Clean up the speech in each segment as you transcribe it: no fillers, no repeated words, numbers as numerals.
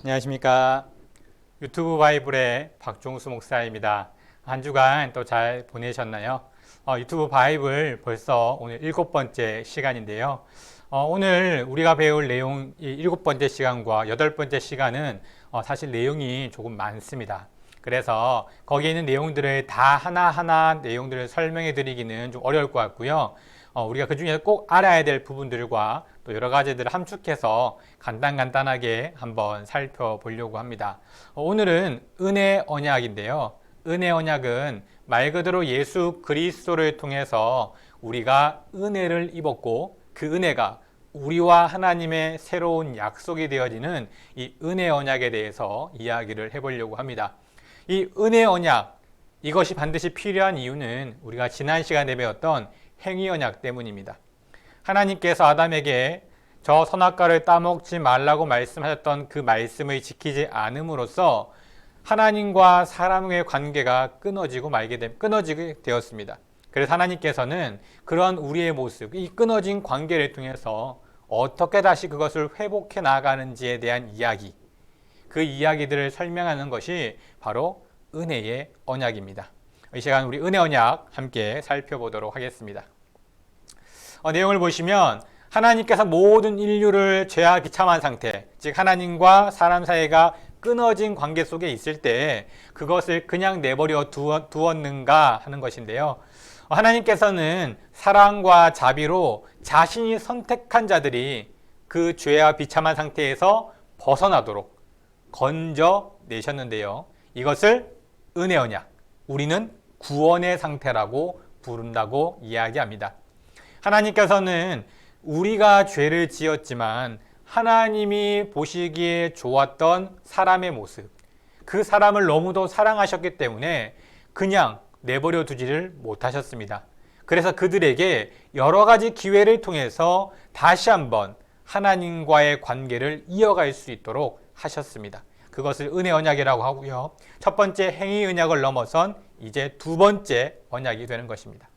안녕하십니까. 유튜브 바이블의 박종수 목사입니다. 한 주간 또 잘 보내셨나요? 유튜브 바이블 벌써 오늘 7번째 시간인데요. 오늘 우리가 배울 내용 이 7번째 시간과 8번째 시간은 사실 내용이 조금 많습니다. 그래서 거기에 있는 내용들을 다 하나하나 내용들을 설명해 드리기는 좀 어려울 것 같고요. 우리가 그 중에서 꼭 알아야 될 부분들과 또 여러 가지들을 함축해서 간단하게 한번 살펴보려고 합니다. 오늘은 은혜 언약인데요. 은혜 언약은 말 그대로 예수 그리스도를 통해서 우리가 은혜를 입었고 그 은혜가 우리와 하나님의 새로운 약속이 되어지는 이 은혜 언약에 대해서 이야기를 해보려고 합니다. 이 은혜 언약, 이것이 반드시 필요한 이유는 우리가 지난 시간에 배웠던 행위 언약 때문입니다. 하나님께서 아담에게 저 선악과를 따먹지 말라고 말씀하셨던 그 말씀을 지키지 않음으로써 하나님과 사람의 관계가 끊어지게 되었습니다. 그래서 하나님께서는 그런 우리의 모습, 이 끊어진 관계를 통해서 어떻게 다시 그것을 회복해 나가는지에 대한 이야기, 그 이야기들을 설명하는 것이 바로 은혜의 언약입니다. 이 시간 우리 은혜 언약 함께 살펴보도록 하겠습니다. 내용을 보시면 하나님께서 모든 인류를 죄와 비참한 상태, 즉 하나님과 사람 사이가 끊어진 관계 속에 있을 때 그것을 그냥 내버려 두었는가 하는 것인데요. 하나님께서는 사랑과 자비로 자신이 선택한 자들이 그 죄와 비참한 상태에서 벗어나도록 건져내셨는데요. 이것을 은혜 언약, 우리는 구원의 상태라고 부른다고 이야기합니다. 하나님께서는 우리가 죄를 지었지만 하나님이 보시기에 좋았던 사람의 모습, 그 사람을 너무도 사랑하셨기 때문에 그냥 내버려 두지를 못하셨습니다. 그래서 그들에게 여러 가지 기회를 통해서 다시 한번 하나님과의 관계를 이어갈 수 있도록 하셨습니다. 그것을 은혜 언약이라고 하고요. 첫 번째 행위 언약을 넘어선 이제 두 번째 언약이 되는 것입니다.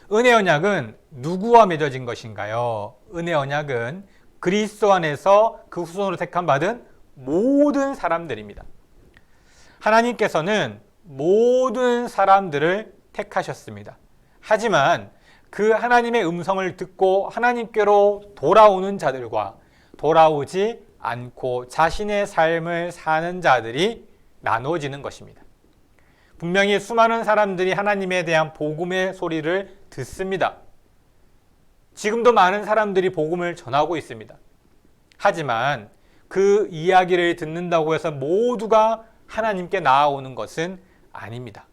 은혜 언약은 누구와 맺어진 것인가요? 은혜 언약은 그리스도 안에서 그 후손으로 택함 받은 모든 사람들입니다. 하나님께서는 모든 사람들을 택하셨습니다. 하지만 그 하나님의 음성을 듣고 하나님께로 돌아오는 자들과 돌아오지 않고 자신의 삶을 사는 자들이 나누어지는 것입니다. 분명히 수많은 사람들이 하나님에 대한 복음의 소리를 듣습니다. 지금도 많은 사람들이 복음을 전하고 있습니다. 하지만 그 이야기를 듣는다고 해서 모두가 하나님께 나아오는 것은 아닙니다.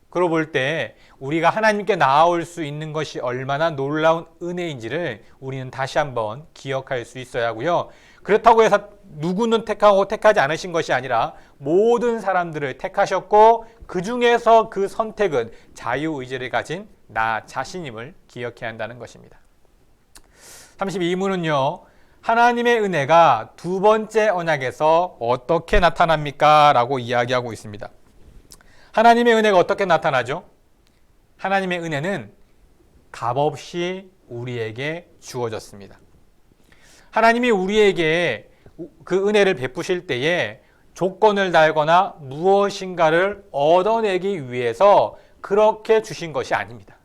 그러고 볼 때 우리가 하나님께 나아올 수 있는 것이 얼마나 놀라운 은혜인지를 우리는 다시 한번 기억할 수 있어야 하고요. 그렇다고 해서 누구는 택하고 택하지 않으신 것이 아니라 모든 사람들을 택하셨고 그 중에서 그 선택은 자유의지를 가진 나 자신임을 기억해야 한다는 것입니다. 32문은요. 하나님의 은혜가 두 번째 언약에서 어떻게 나타납니까? 라고 이야기하고 있습니다. 하나님의 은혜가 어떻게 나타나죠? 하나님의 은혜는 값없이 우리에게 주어졌습니다. 하나님이 우리에게 그 은혜를 베푸실 때에 조건을 달거나 무엇인가를 얻어내기 위해서 그렇게 주신 것이 아닙니다.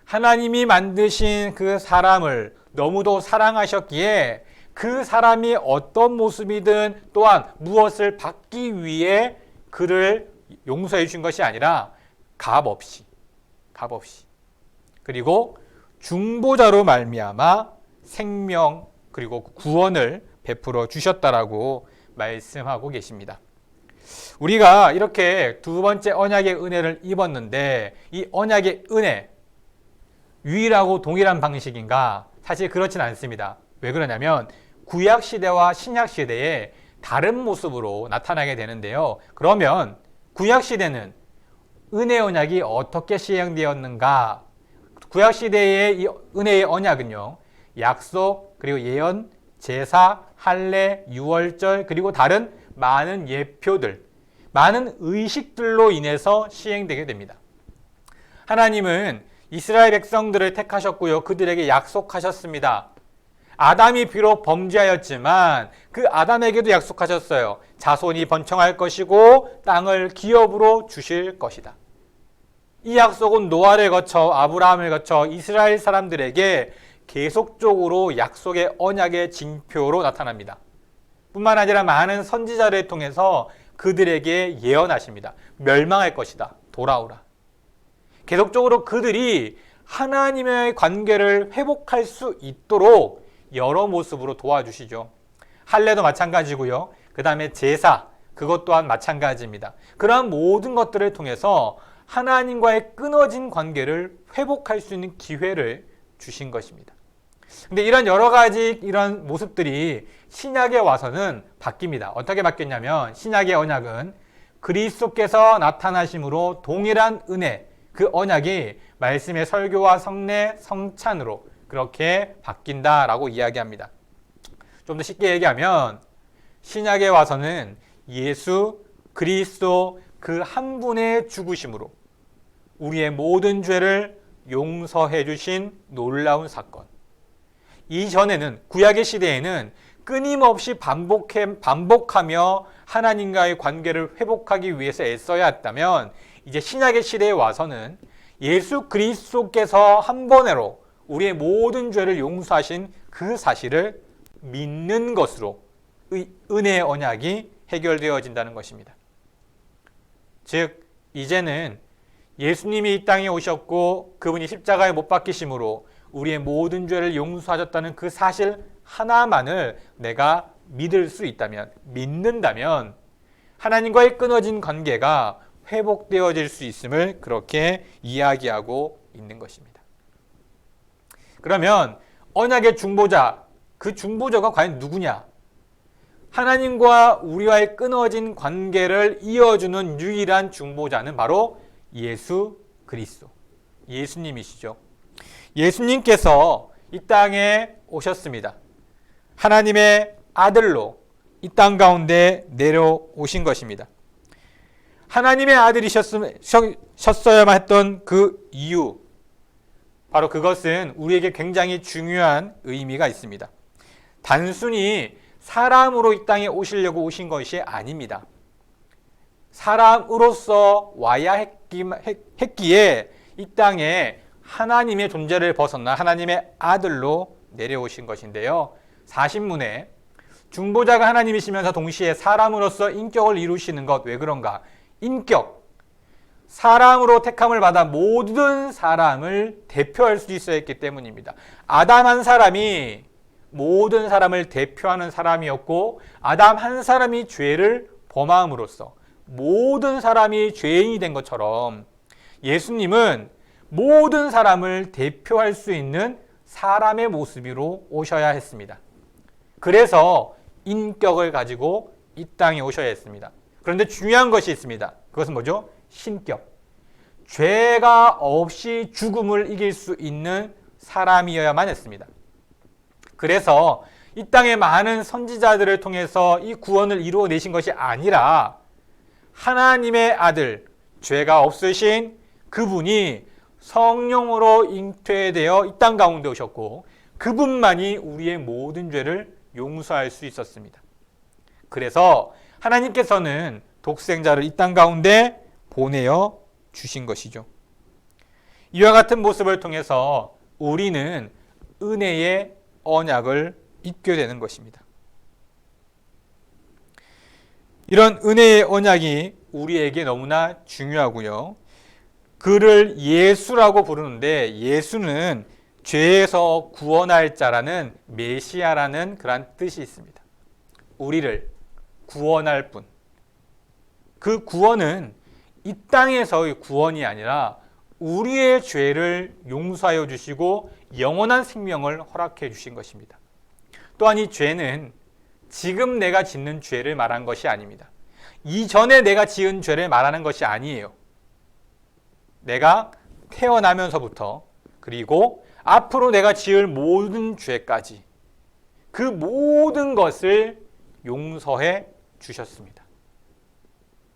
하나님이 만드신 그 사람을 너무도 사랑하셨기에 그 사람이 어떤 모습이든 또한 무엇을 받기 위해 그를 용서해 주신 것이 아니라 값없이 그리고 중보자로 말미암아 생명 그리고 구원을 베풀어 주셨다라고 말씀하고 계십니다. 우리가 이렇게 두 번째 언약의 은혜를 입었는데 이 언약의 은혜 유일하고 동일한 방식인가? 사실 그렇진 않습니다. 왜 그러냐면 구약 시대와 신약 시대에 다른 모습으로 나타나게 되는데요. 그러면 구약 시대는 은혜 언약이 어떻게 시행되었는가? 구약 시대의 이 은혜의 언약은요. 약속, 그리고 예언, 제사, 할례, 유월절, 그리고 다른 많은 예표들, 많은 의식들로 인해서 시행되게 됩니다. 하나님은 이스라엘 백성들을 택하셨고요. 그들에게 약속하셨습니다. 아담이 비록 범죄하였지만 그 아담에게도 약속하셨어요. 자손이 번창할 것이고 땅을 기업으로 주실 것이다. 이 약속은 노아를 거쳐 아브라함을 거쳐 이스라엘 사람들에게 계속적으로 약속의 언약의 징표로 나타납니다. 뿐만 아니라 많은 선지자를 통해서 그들에게 예언하십니다. 멸망할 것이다. 돌아오라. 계속적으로 그들이 하나님의 관계를 회복할 수 있도록 여러 모습으로 도와주시죠. 할례도 마찬가지고요. 그 다음에 제사, 그것 또한 마찬가지입니다. 그러한 모든 것들을 통해서 하나님과의 끊어진 관계를 회복할 수 있는 기회를 주신 것입니다. 근데 이런 여러 가지 이런 모습들이 신약에 와서는 바뀝니다. 어떻게 바뀌었냐면 신약의 언약은 그리스도께서 나타나심으로 동일한 은혜, 그 언약이 말씀의 설교와 성례, 성찬으로 그렇게 바뀐다라고 이야기합니다. 좀 더 쉽게 얘기하면 신약에 와서는 예수 그리스도 그 한 분의 죽으심으로 우리의 모든 죄를 용서해 주신 놀라운 사건. 이전에는 구약의 시대에는 끊임없이 반복하며 하나님과의 관계를 회복하기 위해서 애써야 했다면 이제 신약의 시대에 와서는 예수 그리스도께서 한 번으로 우리의 모든 죄를 용서하신 그 사실을 믿는 것으로 은혜의 언약이 해결되어진다는 것입니다. 즉 이제는 예수님이 이 땅에 오셨고 그분이 십자가에 못 박히심으로 우리의 모든 죄를 용서하셨다는 그 사실 하나만을 내가 믿을 수 있다면, 믿는다면 하나님과의 끊어진 관계가 회복되어질 수 있음을 그렇게 이야기하고 있는 것입니다. 그러면 언약의 중보자, 그 중보자가 과연 누구냐? 하나님과 우리와의 끊어진 관계를 이어주는 유일한 중보자는 바로 예수 그리스도, 예수님이시죠. 예수님께서 이 땅에 오셨습니다. 하나님의 아들로 이 땅 가운데 내려오신 것입니다. 하나님의 아들이셨어야만 했던 그 이유, 바로 그것은 우리에게 굉장히 중요한 의미가 있습니다. 단순히 사람으로 이 땅에 오시려고 오신 것이 아닙니다. 사람으로서 와야 했기에 이 땅에 하나님의 존재를 벗어나 하나님의 아들로 내려오신 것인데요. 사신문에 중보자가 하나님이시면서 동시에 사람으로서 인격을 이루시는 것, 왜 그런가? 인격, 사람으로 택함을 받아 모든 사람을 대표할 수 있어야 했기 때문입니다. 아담 한 사람이 모든 사람을 대표하는 사람이었고 아담 한 사람이 죄를 범함으로써 모든 사람이 죄인이 된 것처럼 예수님은 모든 사람을 대표할 수 있는 사람의 모습으로 오셔야 했습니다. 그래서 인격을 가지고 이 땅에 오셔야 했습니다. 그런데 중요한 것이 있습니다. 그것은 뭐죠? 신격. 죄가 없이 죽음을 이길 수 있는 사람이어야만 했습니다. 그래서 이 땅의 많은 선지자들을 통해서 이 구원을 이루어내신 것이 아니라 하나님의 아들, 죄가 없으신 그분이 성령으로 잉태되어 이 땅 가운데 오셨고 그분만이 우리의 모든 죄를 용서할 수 있었습니다. 그래서 하나님께서는 독생자를 이 땅 가운데 보내어 주신 것이죠. 이와 같은 모습을 통해서 우리는 은혜의 언약을 잊게 되는 것입니다. 이런 은혜의 언약이 우리에게 너무나 중요하고요. 그를 예수라고 부르는데 예수는 죄에서 구원할 자라는 메시아라는 그런 뜻이 있습니다. 우리를 구원할 분. 그 구원은 이 땅에서의 구원이 아니라 우리의 죄를 용서하여 주시고 영원한 생명을 허락해 주신 것입니다. 또한 이 죄는 지금 내가 짓는 죄를 말한 것이 아닙니다. 이전에 내가 지은 죄를 말하는 것이 아니에요. 내가 태어나면서부터 그리고 앞으로 내가 지을 모든 죄까지 그 모든 것을 용서해 주셨습니다.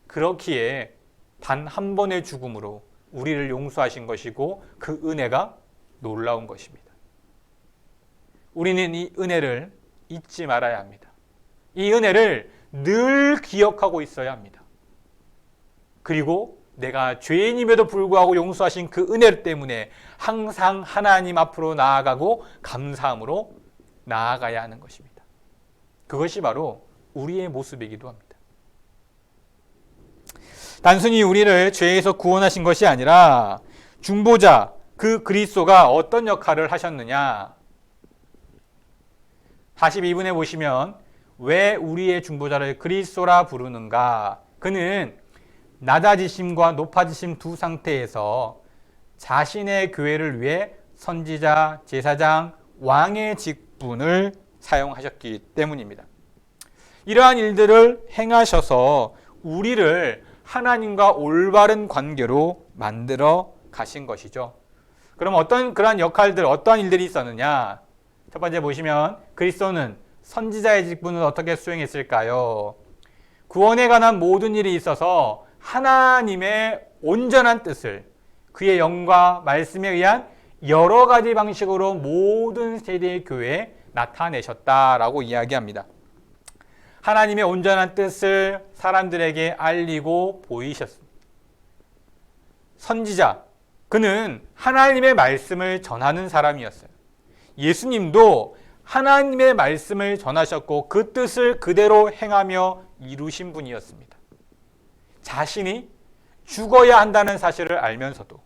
그렇기에 단 한 번의 죽음으로 우리를 용서하신 것이고 그 은혜가 놀라운 것입니다. 우리는 이 은혜를 잊지 말아야 합니다. 이 은혜를 늘 기억하고 있어야 합니다. 그리고 내가 죄인임에도 불구하고 용서하신 그 은혜 때문에 항상 하나님 앞으로 나아가고 감사함으로 나아가야 하는 것입니다. 그것이 바로 우리의 모습이기도 합니다. 단순히 우리를 죄에서 구원하신 것이 아니라 중보자 그 그리스도가 어떤 역할을 하셨느냐. 42분에 보시면 왜 우리의 중보자를 그리스도라 부르는가. 그는 낮아지심과 높아지심 두 상태에서 자신의 교회를 위해 선지자, 제사장, 왕의 직분을 사용하셨기 때문입니다. 이러한 일들을 행하셔서 우리를 하나님과 올바른 관계로 만들어 가신 것이죠. 그럼 어떤 그러한 역할들, 어떠한 일들이 있었느냐? 첫 번째 보시면 그리스도는 선지자의 직분을 어떻게 수행했을까요? 구원에 관한 모든 일이 있어서 하나님의 온전한 뜻을 그의 영과 말씀에 의한 여러 가지 방식으로 모든 세대의 교회에 나타내셨다라고 이야기합니다. 하나님의 온전한 뜻을 사람들에게 알리고 보이셨습니다. 선지자, 그는 하나님의 말씀을 전하는 사람이었어요. 예수님도 하나님의 말씀을 전하셨고 그 뜻을 그대로 행하며 이루신 분이었습니다. 자신이 죽어야 한다는 사실을 알면서도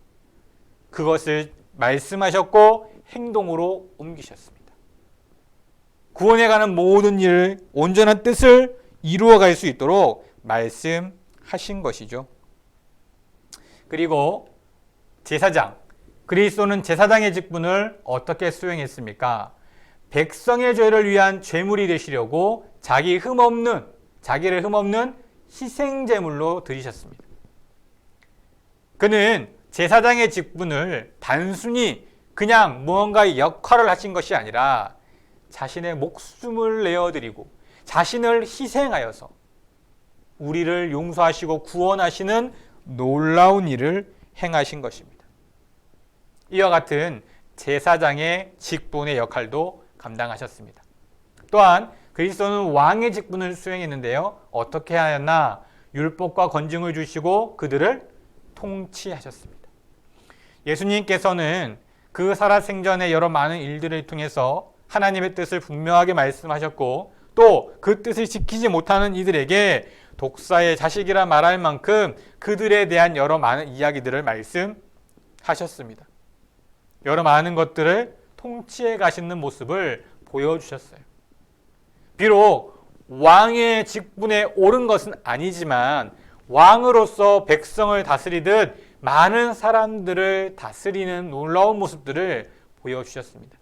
그것을 말씀하셨고 행동으로 옮기셨습니다. 구원에 관한 모든 일을 온전한 뜻을 이루어갈 수 있도록 말씀하신 것이죠. 그리고 제사장, 그리스도는 제사장의 직분을 어떻게 수행했습니까? 백성의 죄를 위한 제물이 되시려고 자기를 흠없는 희생제물로 드리셨습니다. 그는 제사장의 직분을 단순히 그냥 무언가의 역할을 하신 것이 아니라 자신의 목숨을 내어드리고 자신을 희생하여서 우리를 용서하시고 구원하시는 놀라운 일을 행하신 것입니다. 이와 같은 제사장의 직분의 역할도 감당하셨습니다. 또한 그리스도는 왕의 직분을 수행했는데요. 어떻게 하였나? 율법과 건증을 주시고 그들을 통치하셨습니다. 예수님께서는 그 살아생전의 여러 많은 일들을 통해서 하나님의 뜻을 분명하게 말씀하셨고 또 그 뜻을 지키지 못하는 이들에게 독사의 자식이라 말할 만큼 그들에 대한 여러 많은 이야기들을 말씀하셨습니다. 여러 많은 것들을 통치해 가시는 모습을 보여주셨어요. 비록 왕의 직분에 오른 것은 아니지만 왕으로서 백성을 다스리듯 많은 사람들을 다스리는 놀라운 모습들을 보여주셨습니다.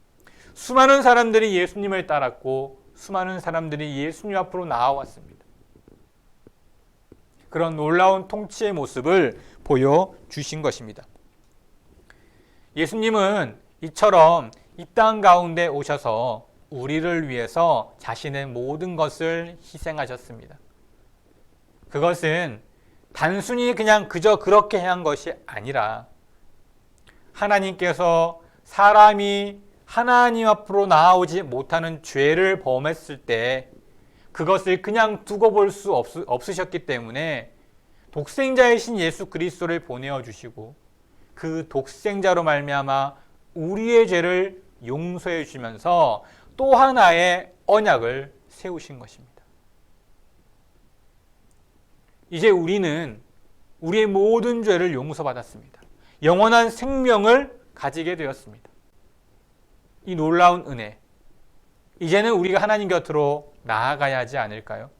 수많은 사람들이 예수님을 따랐고 수많은 사람들이 예수님 앞으로 나아왔습니다. 그런 놀라운 통치의 모습을 보여주신 것입니다. 예수님은 이처럼 이 땅 가운데 오셔서 우리를 위해서 자신의 모든 것을 희생하셨습니다. 그것은 단순히 그냥 그저 그렇게 한 것이 아니라 하나님께서 사람이 하나님 앞으로 나아오지 못하는 죄를 범했을 때 그것을 그냥 두고 볼 수 없으셨기 때문에 독생자이신 예수 그리스도를 보내어 주시고 그 독생자로 말미암아 우리의 죄를 용서해 주시면서 또 하나의 언약을 세우신 것입니다. 이제 우리는 우리의 모든 죄를 용서받았습니다. 영원한 생명을 가지게 되었습니다. 이 놀라운 은혜, 이제는 우리가 하나님 곁으로 나아가야 하지 않을까요?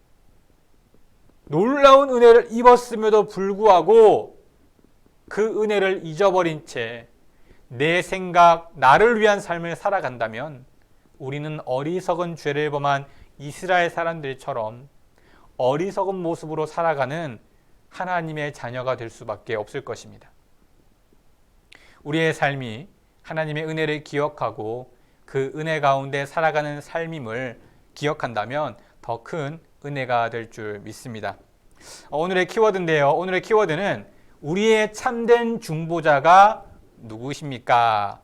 놀라운 은혜를 입었음에도 불구하고 그 은혜를 잊어버린 채 내 생각, 나를 위한 삶을 살아간다면 우리는 어리석은 죄를 범한 이스라엘 사람들처럼 어리석은 모습으로 살아가는 하나님의 자녀가 될 수밖에 없을 것입니다. 우리의 삶이 하나님의 은혜를 기억하고 그 은혜 가운데 살아가는 삶임을 기억한다면 더 큰 은혜가 될 줄 믿습니다. 오늘의 키워드인데요. 오늘의 키워드는 우리의 참된 중보자가 누구십니까?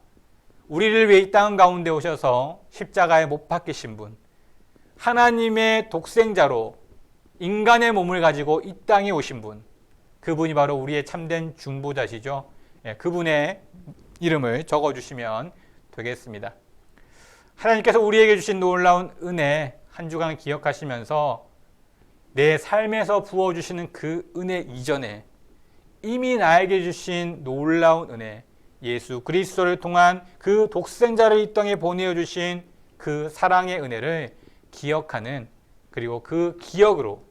우리를 위해 이 땅 가운데 오셔서 십자가에 못 박히신 분, 하나님의 독생자로 인간의 몸을 가지고 이 땅에 오신 분, 그분이 바로 우리의 참된 중보자시죠. 그분의 이름을 적어주시면 되겠습니다. 하나님께서 우리에게 주신 놀라운 은혜 한 주간 기억하시면서 내 삶에서 부어주시는 그 은혜 이전에 이미 나에게 주신 놀라운 은혜, 예수 그리스도를 통한 그 독생자를 이 땅에 보내주신 그 사랑의 은혜를 기억하는, 그리고 그 기억으로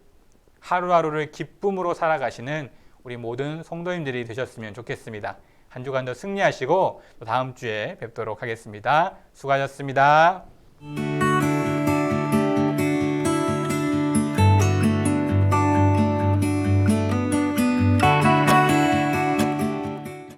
하루하루를 기쁨으로 살아가시는 우리 모든 성도님들이 되셨으면 좋겠습니다. 한 주간 더 승리하시고 또 다음 주에 뵙도록 하겠습니다. 수고하셨습니다.